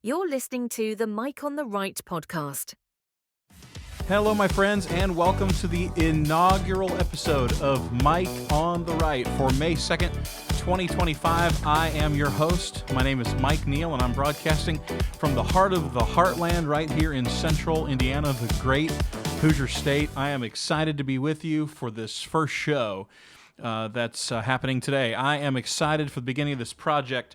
You're listening to the Mike on the Right podcast. Hello, my friends, and welcome to the inaugural episode of Mike on the Right for May 2nd, 2025. I am your host. My name is Mike Neal, and I'm broadcasting from the heart of the heartland right here in central Indiana, the great Hoosier State. I am excited to be with you for this first show that's happening today. I am excited for the beginning of this project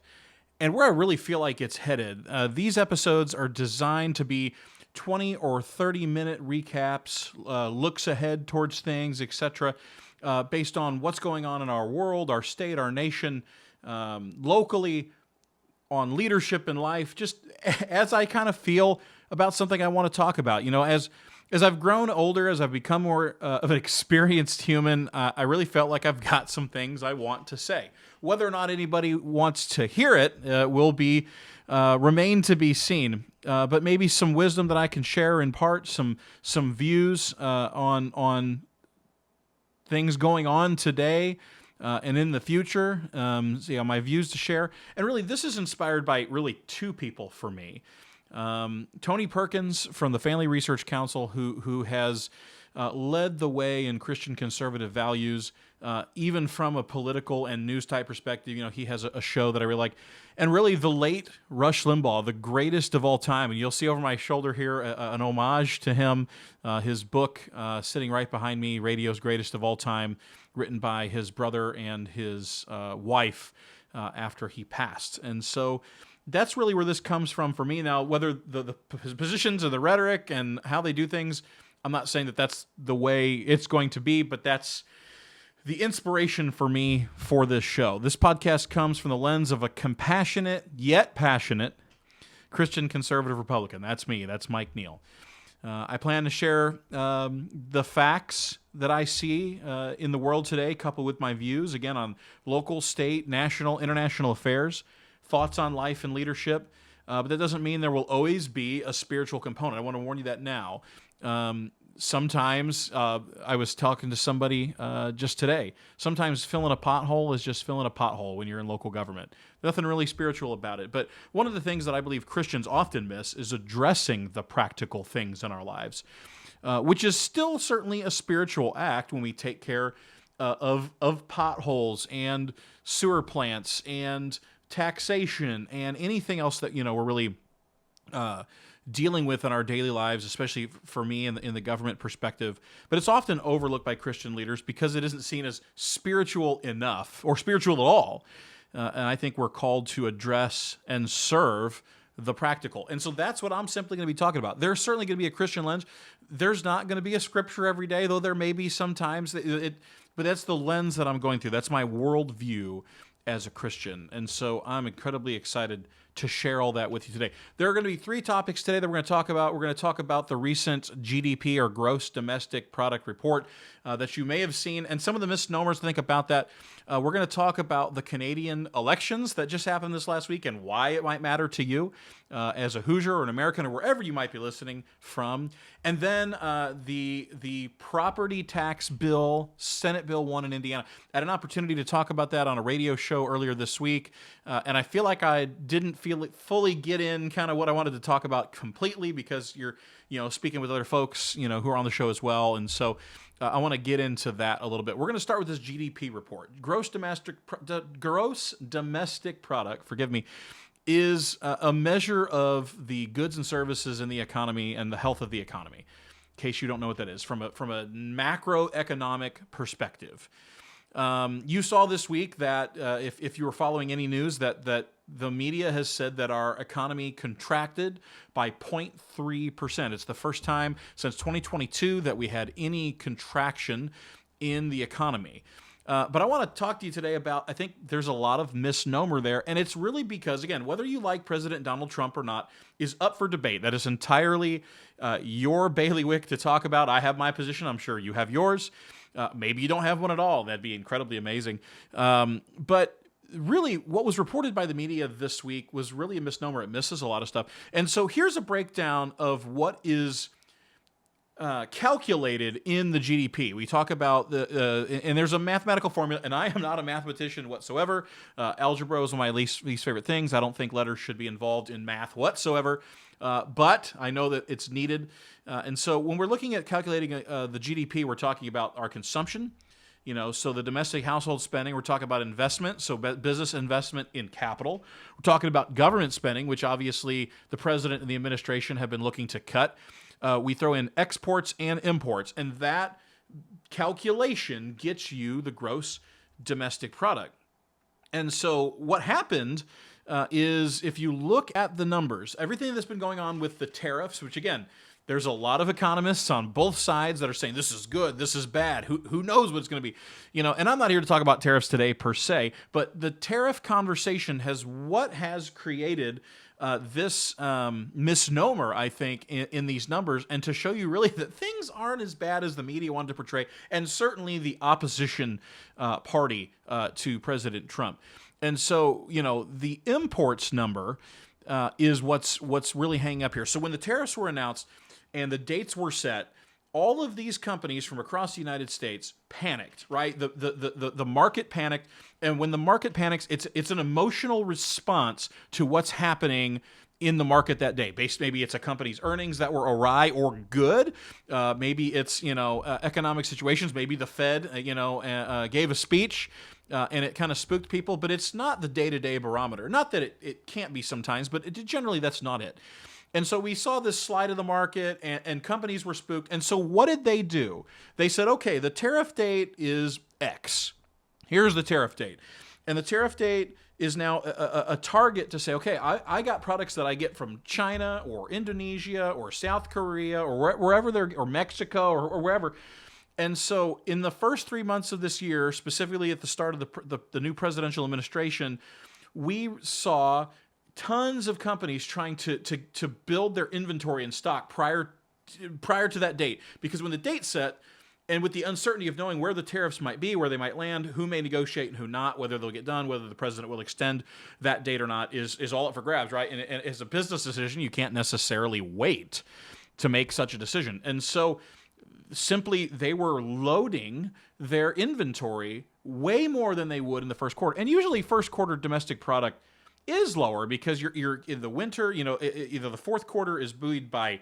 and where I really feel like it's headed. These episodes are designed to be 20 or 30-minute recaps, looks ahead towards things, etc., based on what's going on in our world, our state, our nation, locally, on leadership in life, just as I kind of feel about something I want to talk about. You know, as I've grown older, as I've become more of an experienced human, I really felt like I've got some things I want to say. Whether or not anybody wants to hear it will be remain to be seen. But maybe some wisdom that I can share in part, some views on things going on today and in the future. My views to share. And really, this is inspired by really two people for me. Tony Perkins from the Family Research Council, who has led the way in Christian conservative values, even from a political and news type perspective. You know, he has a show that I really like. And really, the late Rush Limbaugh, the greatest of all time. And you'll see over my shoulder here an homage to him, his book sitting right behind me, Radio's Greatest of All Time, written by his brother and his wife after he passed. And so that's really where this comes from for me. Now, whether the positions or the rhetoric and how they do things, I'm not saying that that's the way it's going to be, but that's the inspiration for me for this show. This podcast comes from the lens of a compassionate yet passionate Christian conservative Republican. That's me. That's Mike Neal. I plan to share the facts that I see in the world today, coupled with my views, again, on local, state, national, international affairs, thoughts on life and leadership. But that doesn't mean there will always be a spiritual component. I want to warn you that now. Sometimes, I was talking to somebody just today, sometimes filling a pothole is just filling a pothole when you're in local government. Nothing really spiritual about it. But one of the things that I believe Christians often miss is addressing the practical things in our lives, which is still certainly a spiritual act when we take care of potholes and sewer plants and taxation and anything else that, you know, we're really dealing with in our daily lives, especially for me in the government perspective. But it's often overlooked by Christian leaders because it isn't seen as spiritual enough or spiritual at all. And I think we're called to address and serve the practical. And so that's what I'm simply going to be talking about. There's certainly going to be a Christian lens. There's not going to be a scripture every day, though there may be sometimes. But that's the lens that I'm going through. That's my worldview as a Christian. And so I'm incredibly excited to share all that with you today. There are going to be three topics today that we're going to talk about. We're going to talk about the recent GDP, or gross domestic product report, that you may have seen, and some of the misnomers to think about that. We're going to talk about the Canadian elections that just happened this last week and why it might matter to you as a Hoosier or an American or wherever you might be listening from. And then the property tax bill, Senate Bill 1 in Indiana. I had an opportunity to talk about that on a radio show earlier this week, and I feel like I didn't fully get in kind of what I wanted to talk about completely because you're, speaking with other folks, who are on the show as well. And so I want to get into that a little bit. We're going to start with this GDP report. Gross domestic product, forgive me, is a measure of the goods and services in the economy and the health of the economy. In case you don't know what that is, from a macroeconomic perspective. You saw this week that if you were following any news, that the media has said that our economy contracted by 0.3%. It's the first time since 2022 that we had any contraction in the economy. But I want to talk to you today about, I think there's a lot of misnomer there, and it's really because, again, whether you like President Donald Trump or not is up for debate. That is entirely your bailiwick to talk about. I have my position. I'm sure you have yours. Maybe you don't have one at all. That'd be incredibly amazing. But really, what was reported by the media this week was really a misnomer. It misses a lot of stuff. And so here's a breakdown of what is calculated in the GDP. We talk about and there's a mathematical formula, and I am not a mathematician whatsoever. Algebra is one of my least favorite things. I don't think letters should be involved in math whatsoever, but I know that it's needed. And so when we're looking at calculating the GDP, we're talking about our consumption. So the domestic household spending, we're talking about investment, so business investment in capital. We're talking about government spending, which obviously the president and the administration have been looking to cut. We throw in exports and imports, and that calculation gets you the gross domestic product. And so what happened is, if you look at the numbers, everything that's been going on with the tariffs, which again, there's a lot of economists on both sides that are saying this is good, this is bad. Who knows what it's going to be? And I'm not here to talk about tariffs today per se, but the tariff conversation has created this misnomer, I think, in these numbers, and to show you really that things aren't as bad as the media wanted to portray, and certainly the opposition party to President Trump. And so, the imports number is what's really hanging up here. So when the tariffs were announced and the dates were set, all of these companies from across the United States panicked, right? The market panicked, and when the market panics, it's an emotional response to what's happening in the market that day. Maybe it's a company's earnings that were awry or good. Maybe it's economic situations. Maybe the Fed gave a speech and it kind of spooked people. But it's not the day-to-day barometer. Not that it can't be sometimes, but generally that's not it. And so we saw this slide of the market, and companies were spooked. And so what did they do? They said, okay, the tariff date is X. Here's the tariff date. And the tariff date is now a target to say, okay, I got products that I get from China or Indonesia or South Korea or wherever or Mexico or wherever. And so in the first 3 months of this year, specifically at the start of the new presidential administration, we saw tons of companies trying to build their inventory and stock prior to that date. Because when the date's set, and with the uncertainty of knowing where the tariffs might be, where they might land, who may negotiate and who not, whether they'll get done, whether the president will extend that date or not, is all up for grabs, right? And as a business decision, you can't necessarily wait to make such a decision. And so simply they were loading their inventory way more than they would in the first quarter. And usually first quarter domestic product is lower because you're in the winter, either the fourth quarter is buoyed by,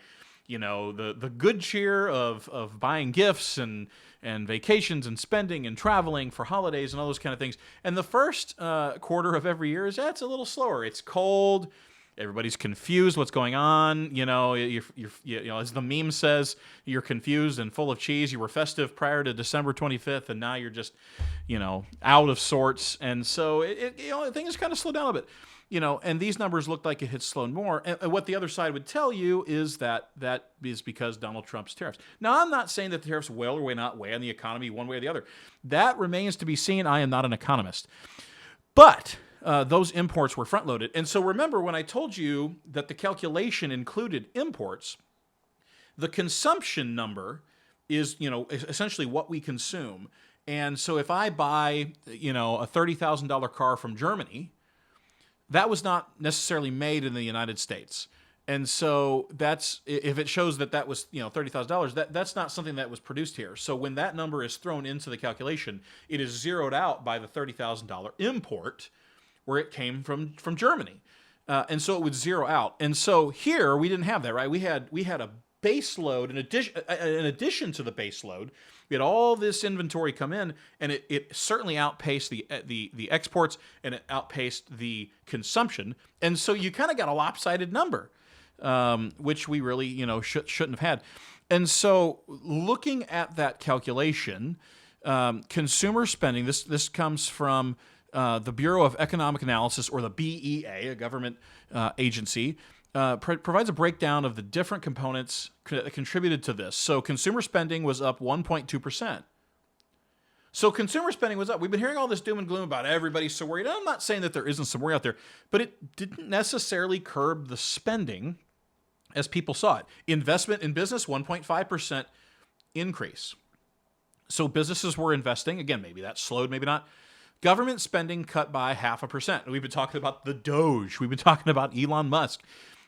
the good cheer of buying gifts and vacations and spending and traveling for holidays and all those kind of things. And the first quarter of every year it's a little slower. It's cold. Everybody's confused what's going on. As the meme says, you're confused and full of cheese. You were festive prior to December 25th, and now you're just, out of sorts. And so things kind of slow down a bit. And these numbers looked like it had slowed more. And what the other side would tell you is that is because Donald Trump's tariffs. Now, I'm not saying that the tariffs will or will not weigh on the economy one way or the other. That remains to be seen. I am not an economist. But those imports were front-loaded. And so remember when I told you that the calculation included imports, the consumption number is, essentially what we consume. And so if I buy, a $30,000 car from Germany, that was not necessarily made in the United States. And so if it shows that was, $30,000, that's not something that was produced here. So when that number is thrown into the calculation, it is zeroed out by the $30,000 import where it came from Germany. And so it would zero out. And so here we didn't have that, right? We had a base load in addition to the base load. We had all this inventory come in, and it certainly outpaced the exports, and it outpaced the consumption. And so you kind of got a lopsided number, which we really shouldn't have had. And so looking at that calculation, consumer spending, this comes from the Bureau of Economic Analysis, or the BEA, a government agency, provides a breakdown of the different components that contributed to this. So consumer spending was up 1.2%. So consumer spending was up. We've been hearing all this doom and gloom about everybody's so worried. I'm not saying that there isn't some worry out there, but it didn't necessarily curb the spending as people saw it. Investment in business, 1.5% increase. So businesses were investing. Again, maybe that slowed, maybe not. Government spending cut by 0.5%. We've been talking about the Doge. We've been talking about Elon Musk.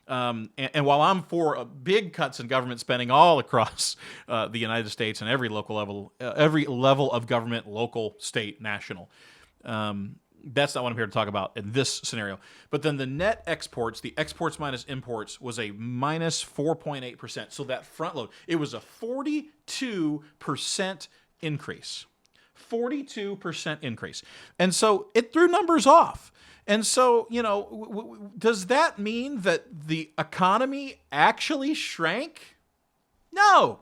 And while I'm for big cuts in government spending all across the United States and every level of government, local, state, national, that's not what I'm here to talk about in this scenario. But then the net exports, the exports minus imports, was a minus 4.8%. So that front load, it was a 42% increase. 42% increase. And so it threw numbers off. And so, does that mean that the economy actually shrank? No.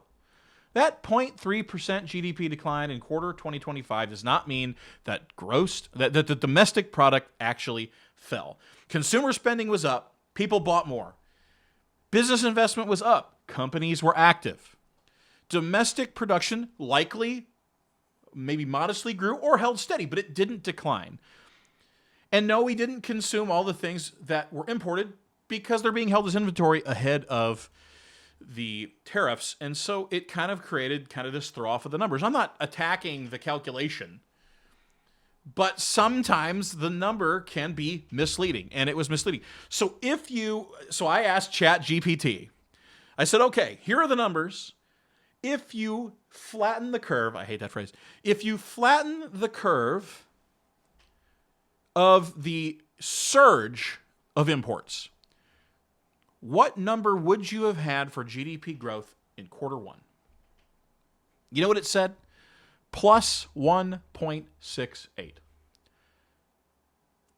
That 0.3% GDP decline in quarter 2025 does not mean that the domestic product actually fell. Consumer spending was up. People bought more. Business investment was up. Companies were active. Domestic production likely, maybe modestly grew or held steady, but it didn't decline. And no, we didn't consume all the things that were imported because they're being held as inventory ahead of the tariffs. And so it kind of created this throw off of the numbers. I'm not attacking the calculation, but sometimes the number can be misleading, and it was misleading. So I asked ChatGPT, I said, okay, here are the numbers. If you flatten the curve, I hate that phrase. If you flatten the curve of the surge of imports, what number would you have had for GDP growth in quarter one? You know what it said? Plus 1.68.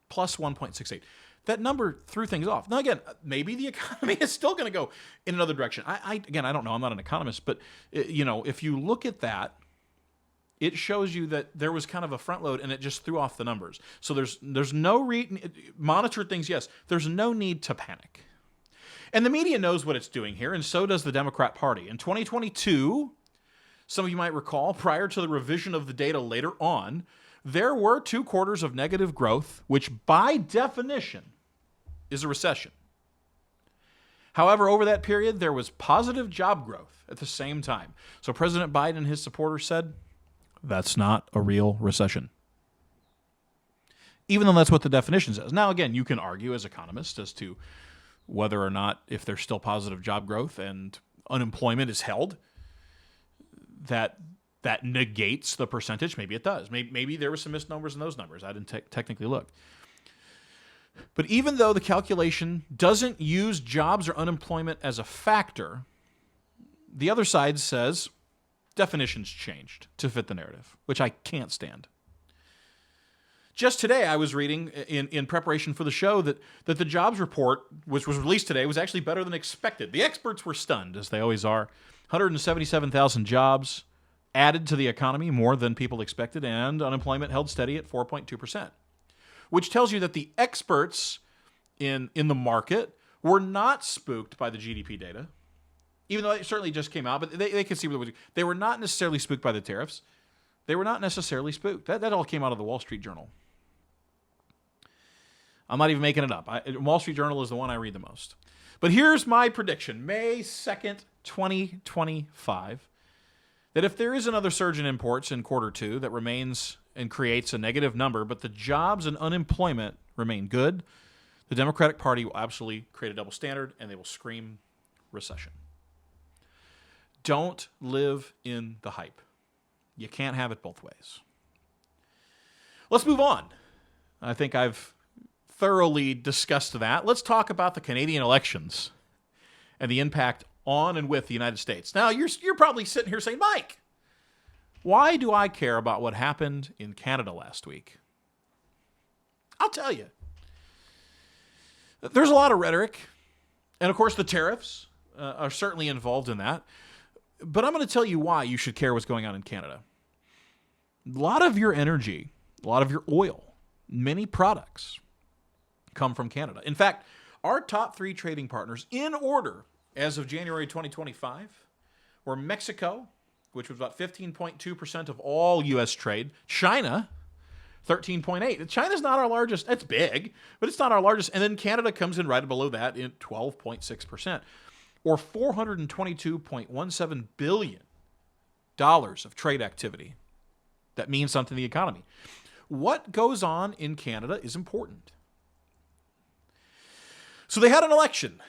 Plus 1.68. That number threw things off. Now, again, maybe the economy is still going to go in another direction. I don't know. I'm not an economist, but if you look at that, it shows you that there was kind of a front load and it just threw off the numbers. So there's no monitor things, yes. There's no need to panic. And the media knows what it's doing here, and so does the Democrat Party. In 2022, some of you might recall, prior to the revision of the data later on, there were 2 quarters of negative growth, which by definition is a recession. However, over that period, there was positive job growth at the same time. So President Biden and his supporters said, that's not a real recession. Even though that's what the definition says. Now, again, you can argue as economists as to whether or not, if there's still positive job growth and unemployment is held, that negates the percentage. Maybe it does. Maybe there were some misnomers in those numbers. I didn't technically look. But even though the calculation doesn't use jobs or unemployment as a factor, the other side says definitions changed to fit the narrative, which I can't stand. Just today, I was reading in preparation for the show that the jobs report, which was released today, was actually better than expected. The experts were stunned, as they always are. 177,000 jobs added to the economy, more than people expected, and unemployment held steady at 4.2%, which tells you that the experts in the market were not spooked by the GDP data, even though it certainly just came out, but they could see what they were not necessarily spooked by the tariffs. They were not necessarily spooked. That all came out of the Wall Street Journal. I'm not even making it up. Wall Street Journal is the one I read the most. But here's my prediction. May 2nd, 2025, that if there is another surge in imports in quarter 2 that remains and creates a negative number, but the jobs and unemployment remain good, the Democratic Party will absolutely create a double standard and they will scream recession. Don't live in the hype. You can't have it both ways. Let's move on. I think I've thoroughly discussed that. Let's talk about the Canadian elections and the impact on and with the United States. Now, you're probably sitting here saying, Mike, why do I care about what happened in Canada last week? I'll tell you. There's a lot of rhetoric, and of course the tariffs are certainly involved in that. But I'm going to tell you why you should care what's going on in Canada. A lot of your energy, a lot of your oil, many products come from Canada. In fact, our top 3 trading partners in order as of January 2025 were Mexico, which was about 15.2% of all U.S. trade. China, 13.8%. China's not our largest. It's big, but it's not our largest. And then Canada comes in right below that in 12.6%. Or $422.17 billion of trade activity. That means something to the economy. What goes on in Canada is important. So they had an election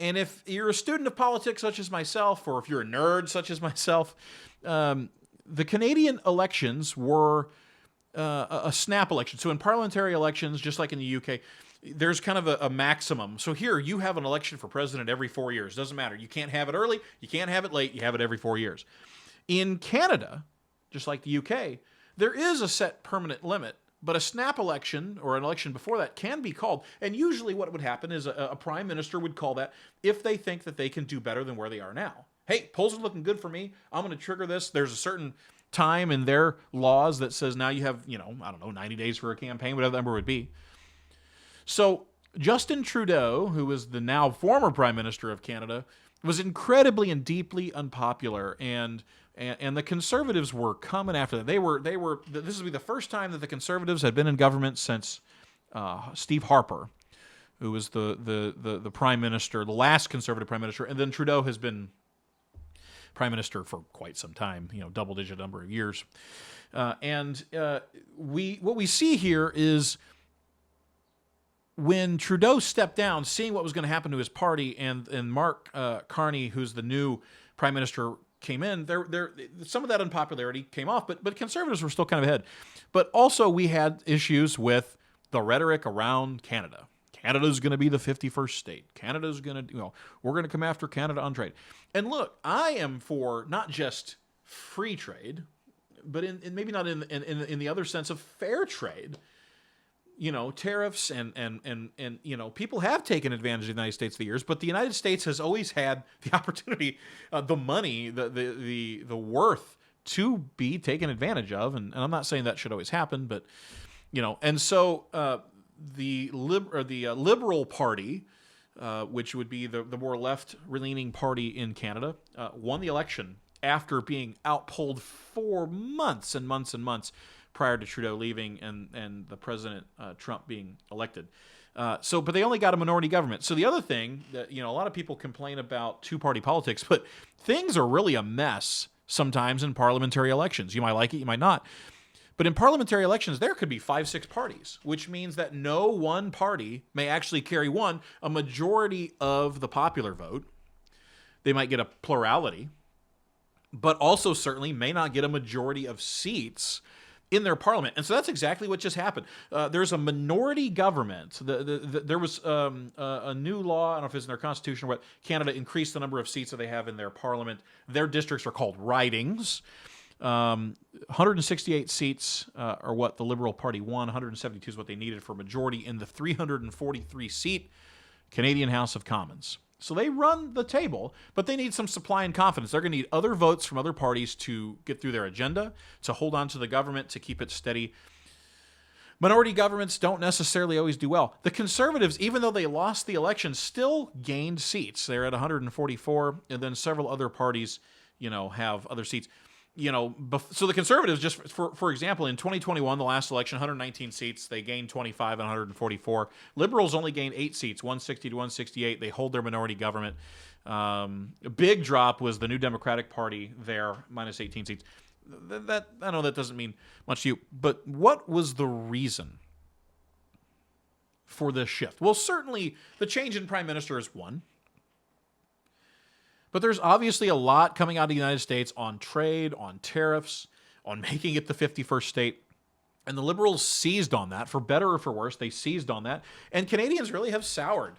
And if you're a student of politics such as myself, or if you're a nerd such as myself, the Canadian elections were a snap election. So in parliamentary elections, just like in the UK, there's kind of a maximum. So here, you have an election for president every 4 years. Doesn't matter. You can't have it early. You can't have it late. You have it every 4 years. In Canada, just like the UK, there is a set permanent limit, but a snap election or an election before that can be called. And usually what would happen is a prime minister would call that if they think that they can do better than where they are now. Hey, polls are looking good for me. I'm going to trigger this. There's a certain time in their laws that says now you have, 90 days for a campaign, whatever the number would be. So Justin Trudeau, who was the now former Prime Minister of Canada, was incredibly and deeply unpopular, and the Conservatives were coming after that. They were. This would be the first time that the Conservatives had been in government since Steve Harper, who was the Prime Minister, the last Conservative Prime Minister, and then Trudeau has been Prime Minister for quite some time, double-digit number of years. What we see here is when Trudeau stepped down, seeing what was going to happen to his party, and Mark Carney, who's the new Prime Minister, came in, there some of that unpopularity came off, but Conservatives were still kind of ahead. But also we had issues with the rhetoric around Canada. Canada's going to be the 51st state. Canada's going to, we're going to come after Canada on trade. And look, I am for not just free trade, but in maybe not in the other sense of fair trade. Tariffs and people have taken advantage of the United States for years, but the United States has always had the opportunity, the money, the worth to be taken advantage of. And I'm not saying that should always happen, but, and so the Liberal Party, which would be the more left-leaning party in Canada, won the election after being outpolled for months and months and months prior to Trudeau leaving and the President Trump being elected. But they only got a minority government. So the other thing that, a lot of people complain about two-party politics, but things are really a mess sometimes in parliamentary elections. You might like it, you might not. But in parliamentary elections, there could be 5-6 parties, which means that no one party may actually carry a majority of the popular vote. They might get a plurality, but also certainly may not get a majority of seats in their parliament. And so that's exactly what just happened. There's a minority government. There was a new law, I don't know if it's in their constitution, where Canada increased the number of seats that they have in their parliament. Their districts are called ridings. 168 seats are what the Liberal Party won. 172 is what they needed for majority in the 343-seat Canadian House of Commons. So they run the table, but they need some supply and confidence. They're going to need other votes from other parties to get through their agenda, to hold on to the government, to keep it steady. Minority governments don't necessarily always do well. The Conservatives, even though they lost the election, still gained seats. They're at 144, and then several other parties, have other seats. So the Conservatives, just for example, in 2021, the last election, 119 seats, they gained 25 and 144. Liberals only gained 8 seats, 160 to 168. They hold their minority government. A big drop was the New Democratic Party there, minus 18 seats. That I know that doesn't mean much to you, but what was the reason for this shift? Well, certainly the change in prime minister is one. But there's obviously a lot coming out of the United States on trade, on tariffs, on making it the 51st state. And the Liberals seized on that, for better or for worse. They seized on that. And Canadians really have soured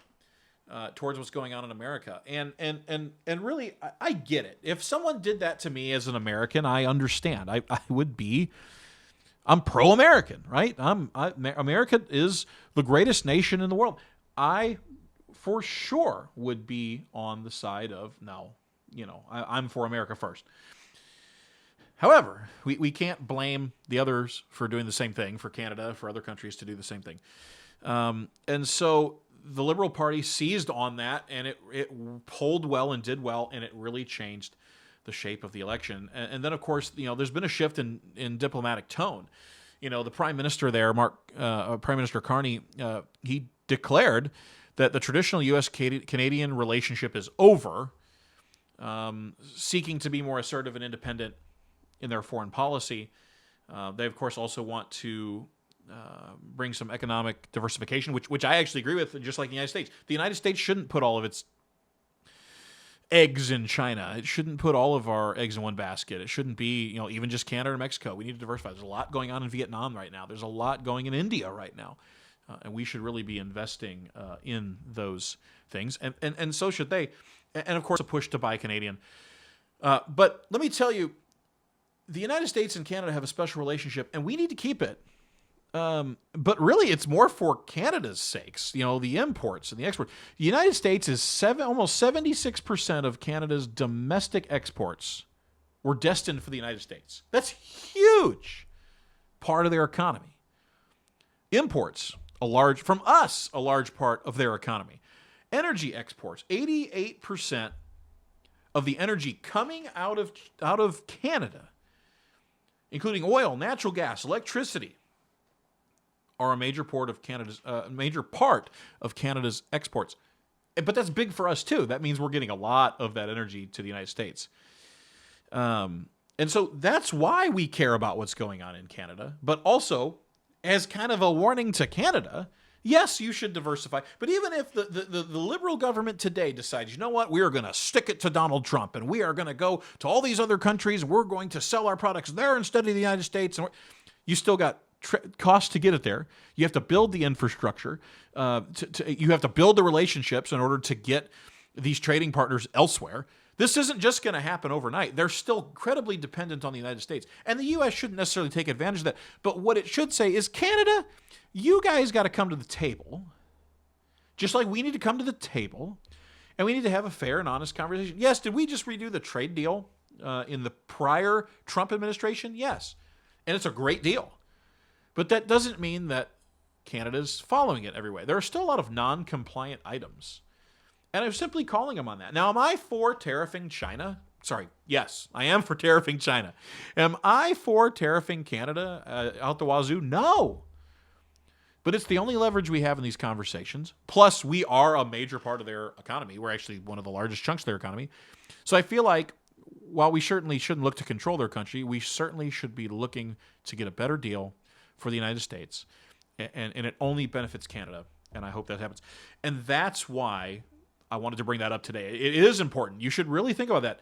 towards what's going on in America. And really, I get it. If someone did that to me as an American, I understand. I'm pro-American, right? America is the greatest nation in the world. I for sure would be on the side of, I'm for America first. However, we can't blame the others for doing the same thing, for Canada, for other countries to do the same thing. And so the Liberal Party seized on that, and it polled well and did well, and it really changed the shape of the election. And then, of course, there's been a shift in diplomatic tone. The Prime Minister there, Prime Minister Carney, he declared that the traditional U.S.-Canadian relationship is over, seeking to be more assertive and independent in their foreign policy. They, of course, also want to bring some economic diversification, which I actually agree with, just like the United States. The United States shouldn't put all of its eggs in China. It shouldn't put all of our eggs in one basket. It shouldn't be, even just Canada or Mexico. We need to diversify. There's a lot going on in Vietnam right now. There's a lot going in India right now. And we should really be investing in those things. And so should they. And, of course, a push to buy Canadian. But let me tell you, the United States and Canada have a special relationship, and we need to keep it. But really, it's more for Canada's sakes, the imports and the export. The United States is almost 76% of Canada's domestic exports were destined for the United States. That's huge part of their economy. Imports, a large part of their economy. Energy exports, 88% of the energy coming out of Canada, including oil, natural gas, electricity, are a major part of Canada's exports. But that's big for us too. That means we're getting a lot of that energy to the United States. And so that's why we care about what's going on in Canada. But also, as kind of a warning to Canada, yes, you should diversify. But even if the liberal government today decides, you know what, we are going to stick it to Donald Trump, and we are going to go to all these other countries, we're going to sell our products there instead of the United States, and you still got costs to get it there. You have to build the infrastructure. You have to build the relationships in order to get these trading partners elsewhere. This isn't just going to happen overnight. They're still incredibly dependent on the United States. And the U.S. shouldn't necessarily take advantage of that. But what it should say is, Canada, you guys got to come to the table, just like we need to come to the table, and we need to have a fair and honest conversation. Yes, did we just redo the trade deal in the prior Trump administration? Yes. And it's a great deal. But that doesn't mean that Canada's following it every way. There are still a lot of non-compliant items. And I'm simply calling them on that. Now, am I for tariffing China? Sorry, yes, I am for tariffing China. Am I for tariffing Canada out the wazoo? No. But it's the only leverage we have in these conversations. Plus, we are a major part of their economy. We're actually one of the largest chunks of their economy. So I feel like while we certainly shouldn't look to control their country, we certainly should be looking to get a better deal for the United States. And it only benefits Canada. And I hope that happens. And that's why I wanted to bring that up today. It is important. You should really think about that.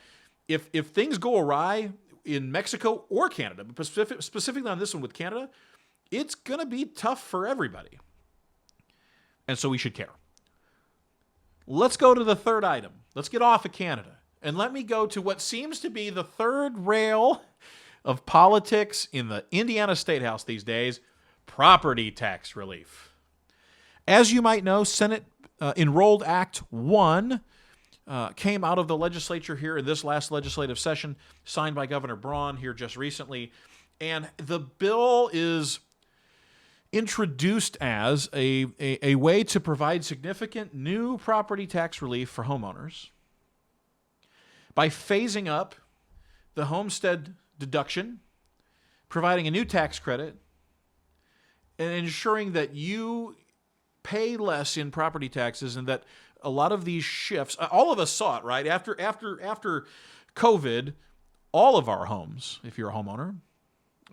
If things go awry in Mexico or Canada, but specifically on this one with Canada, it's going to be tough for everybody. And so we should care. Let's go to the third item. Let's get off of Canada. And let me go to what seems to be the third rail of politics in the Indiana State House these days, property tax relief. As you might know, Senate Enrolled Act 1 came out of the legislature here in this last legislative session, signed by Governor Braun here just recently. And the bill is introduced as a way to provide significant new property tax relief for homeowners by phasing up the homestead deduction, providing a new tax credit, and ensuring that you pay less in property taxes, and that a lot of these shifts, all of us saw it, right? After COVID, all of our homes, if you're a homeowner,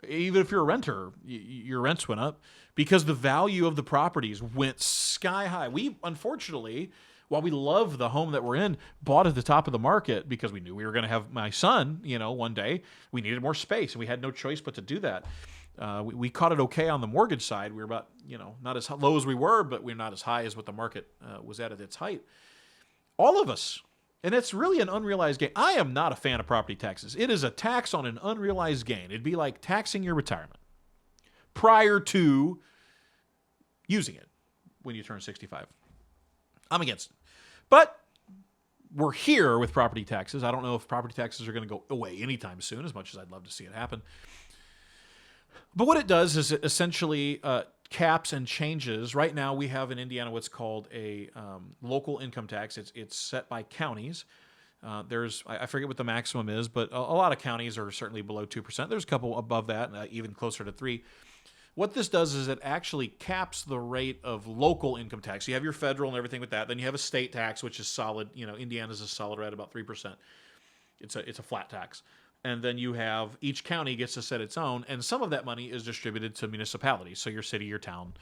even if you're a renter, your rents went up because the value of the properties went sky high. We, unfortunately, while we love the home that we're in, bought at the top of the market because we knew we were going to have my son, one day. We needed more space, and we had no choice but to do that. We caught it okay on the mortgage side. We were about, not as low as we were, but we're not as high as what the market was at its height. All of us. And it's really an unrealized gain. I am not a fan of property taxes. It is a tax on an unrealized gain. It'd be like taxing your retirement prior to using it when you turn 65. I'm against it. But we're here with property taxes. I don't know if property taxes are going to go away anytime soon, as much as I'd love to see it happen. But what it does is it essentially caps and changes. Right now, we have in Indiana what's called a local income tax. It's set by counties. I forget what the maximum is, but a lot of counties are certainly below 2%. There's a couple above that, even closer to 3%. What this does is it actually caps the rate of local income tax. You have your federal and everything with that. Then you have a state tax, which is solid. Indiana's a solid rate, about 3%. It's a flat tax. And then you have each county gets to set its own, and some of that money is distributed to municipalities. So your city, your town,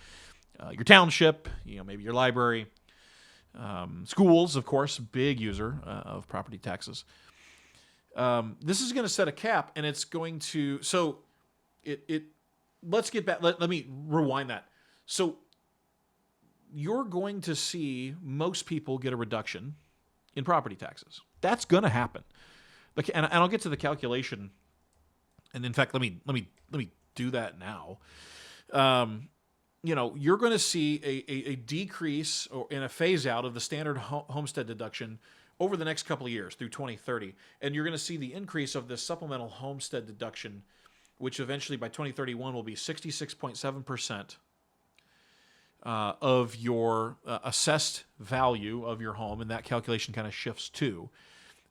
your township, maybe your library, Schools, of course, big user of property taxes. This is going to set a cap, and it's going to, so let's get back, let me rewind that. So you're going to see most people get a reduction in property taxes. That's going to happen. And I'll get to the calculation. And in fact, let me do that now. You're going to see a decrease or in a phase out of the standard homestead deduction over the next couple of years through 2030. And you're going to see the increase of this supplemental homestead deduction, which eventually by 2031 will be 66.7% of your assessed value of your home. And that calculation kind of shifts too.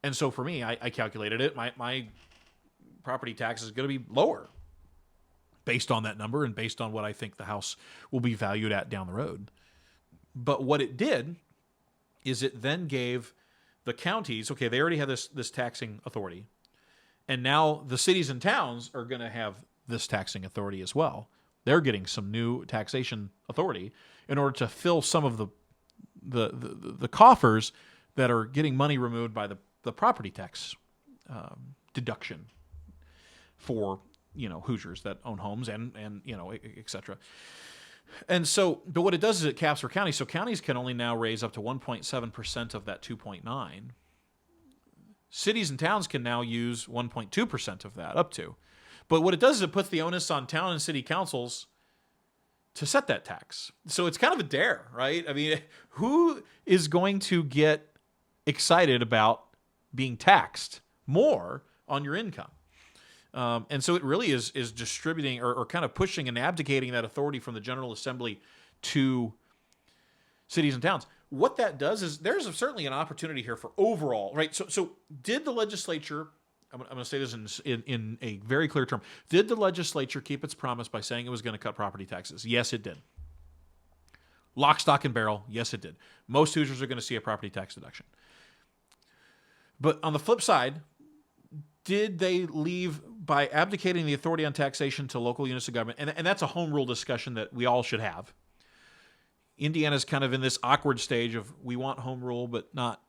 And so for me, I calculated it. My property tax is going to be lower based on that number and based on what I think the house will be valued at down the road. But what it did is it then gave the counties, okay, they already have this taxing authority, and now the cities and towns are going to have this taxing authority as well. They're getting some new taxation authority in order to fill some of the coffers that are getting money removed by the property tax deduction for Hoosiers that own homes and et cetera. And so, but what it does is it caps for counties. So counties can only now raise up to 1.7% of that 2.9. Cities and towns can now use 1.2% of that up to. But what it does is it puts the onus on town and city councils to set that tax. So it's kind of a dare, right? I mean, who is going to get excited about being taxed more on your income? And so it really is distributing or kind of pushing and abdicating that authority from the General Assembly to cities and towns. What that does is there's certainly an opportunity here for overall, right? So did the legislature, I'm going to say this in a very clear term, did the legislature keep its promise by saying it was going to cut property taxes? Yes, it did. Lock, stock, and barrel, yes, it did. Most Hoosiers are going to see a property tax deduction. But on the flip side, did they leave by abdicating the authority on taxation to local units of government? And that's a home rule discussion that we all should have. Indiana's kind of in this awkward stage of we want home rule, but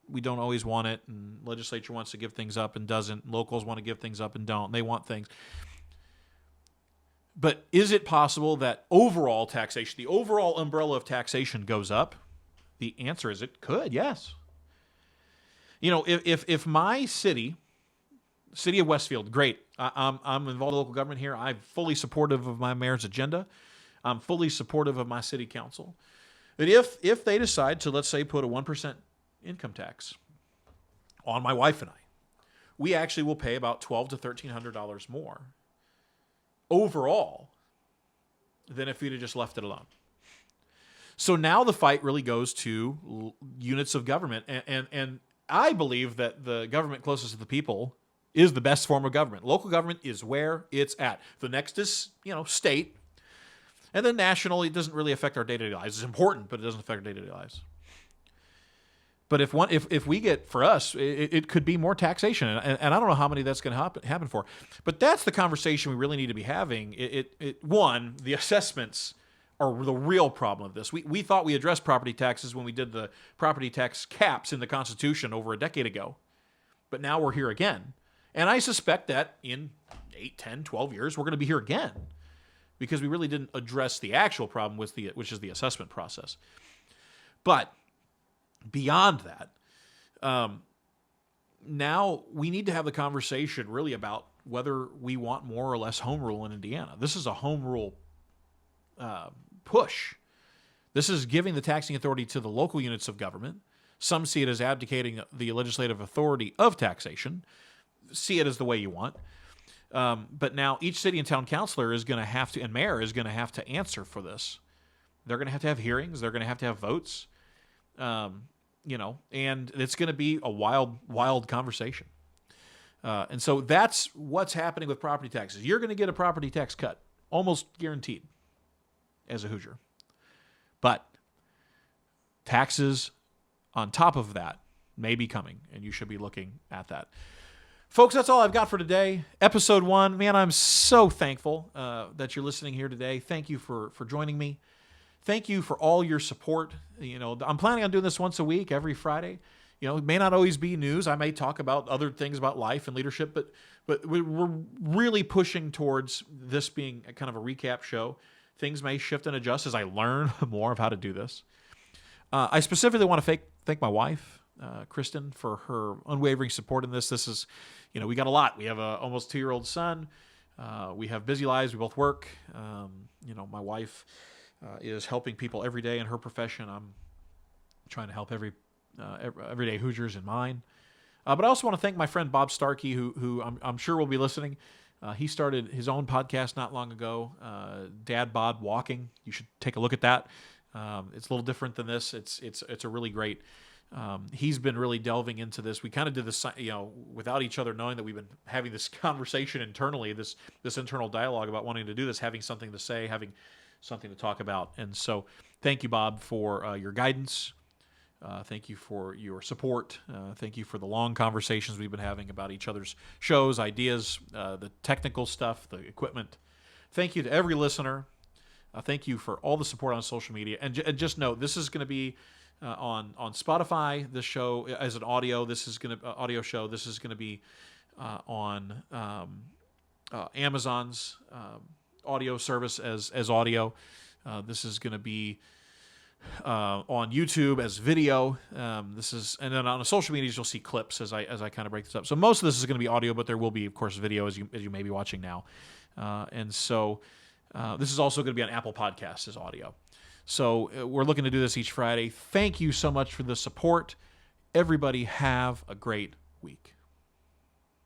we don't always want it. And legislature wants to give things up and doesn't. Locals want to give things up and don't. They want things. But is it possible that overall taxation, the overall umbrella of taxation goes up? The answer is it could, yes. If my city of Westfield, great. I'm involved in local government here. I'm fully supportive of my mayor's agenda. I'm fully supportive of my city council. But if they decide to, let's say, put a 1% income tax on my wife and I, we actually will pay about $1,200 to $1,300 more overall than if we'd have just left it alone. So now the fight really goes to units of government. And I believe that the government closest to the people is the best form of government. Local government is where it's at. The next is, state. And then national, it doesn't really affect our day-to-day lives. It's important, but it doesn't affect our day-to-day lives. But if we get, for us, it could be more taxation. And I don't know how many that's going to happen for. But that's the conversation we really need to be having. One, the assessments are the real problem of this. We thought we addressed property taxes when we did the property tax caps in the Constitution over a decade ago. But now we're here again. And I suspect that in 8, 10, 12 years, we're going to be here again because we really didn't address the actual problem, which is the assessment process. But beyond that, now we need to have the conversation really about whether we want more or less home rule in Indiana. This is a home rule push. This is giving the taxing authority to the local units of government. Some see it as abdicating the legislative authority of taxation. See it as the way you want. But now each city and town councilor is going to have to, and mayor is going to have to answer for this. They're going to have hearings. They're going to have votes. And it's going to be a wild, wild conversation. And so that's what's happening with property taxes. You're going to get a property tax cut, almost guaranteed, as a Hoosier. But taxes on top of that may be coming, and you should be looking at that. Folks, that's all I've got for today. Episode 1. Man, I'm so thankful that you're listening here today. Thank you for joining me. thank you for all your support. I'm planning on doing this once a week, every Friday. It may not always be news. I may talk about other things about life and leadership, but we're really pushing towards this being a kind of a recap show. Things may shift and adjust as I learn more of how to do this. I specifically want to thank my wife, Kristen, for her unwavering support in this. This is, we got a lot. We have a almost 2-year-old son. We have busy lives. We both work. My wife is helping people every day in her profession. I'm trying to help everyday Hoosiers in mine. But I also want to thank my friend Bob Starkey, who I'm sure will be listening. He started his own podcast not long ago, Dad Bod Walking. You should take a look at that. It's a little different than this. It's a really great. He's been really delving into this. We kind of did this, without each other knowing that we've been having this conversation internally, this internal dialogue about wanting to do this, having something to say, having something to talk about. And so, thank you, Bob, for your guidance. Thank you for your support. Thank you for the long conversations we've been having about each other's shows, ideas, the technical stuff, the equipment. Thank you to every listener. Thank you for all the support on social media. And just note, this is going to be on Spotify. This show as an audio. This is going to audio show. This is going to be on Amazon's audio service as audio. This is going to be on YouTube as video. And then on the social medias you'll see clips as I kind of break this up. So most of this is going to be audio, but there will be, of course, video as you may be watching now. And so this is also going to be on Apple Podcasts as audio. So we're looking to do this each Friday. Thank you so much for the support. Everybody have a great week.